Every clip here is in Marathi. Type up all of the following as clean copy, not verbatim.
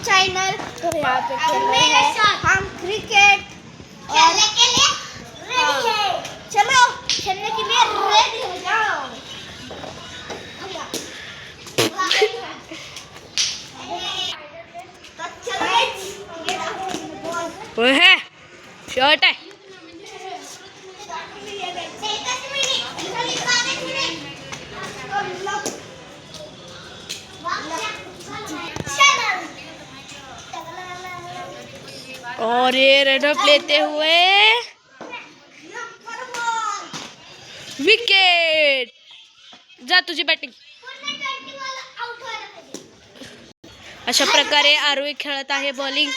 चैनल। तो यहाँ पे खेल रहे हैं हम क्रिकेट खेलने के लिए रेडी है। चलो खेलने के लिए रेडी हो जाओ। वो है शॉट है। और ये रनअप लेते हुए विकेट। जा तुझी बॅटिंग। अशा प्रकारे आरोही खेळत आहे बॉलिंग।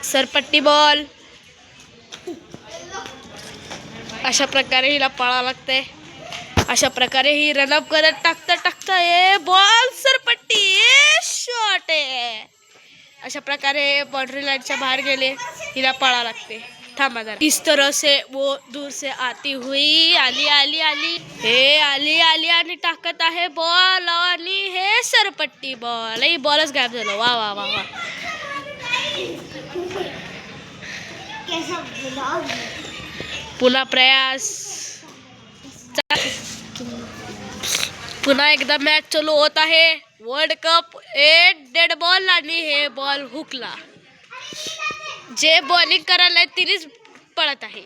सरपट्टी बॉल। अशा प्रकारे हिला पळावं लागतंय। अशा प्रकारे ही रनअप करत टाकता ये बॉल सरपट्टी शॉट आहे। अशा प्रकारे बाउंड्री लाईनच्या बाहेर गेले, हिला पळावं लागते। थांबा जरा। इस तरह से वो दूर से आती हुई आली हे आली आणि टाकत आहे बॉल आणि हे सरपट्टी बॉल। ही बॉलच गायब झालं। वा वा वा वा। पुन्हा प्रयास। पुन्हा एकदा मॅच चालू होत आहे। वर्ल्ड कप डेड बॉल आणि हे बॉल हुकला। जे बॉलिंग करायला तिनेच पळत आहे।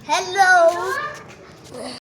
हेलो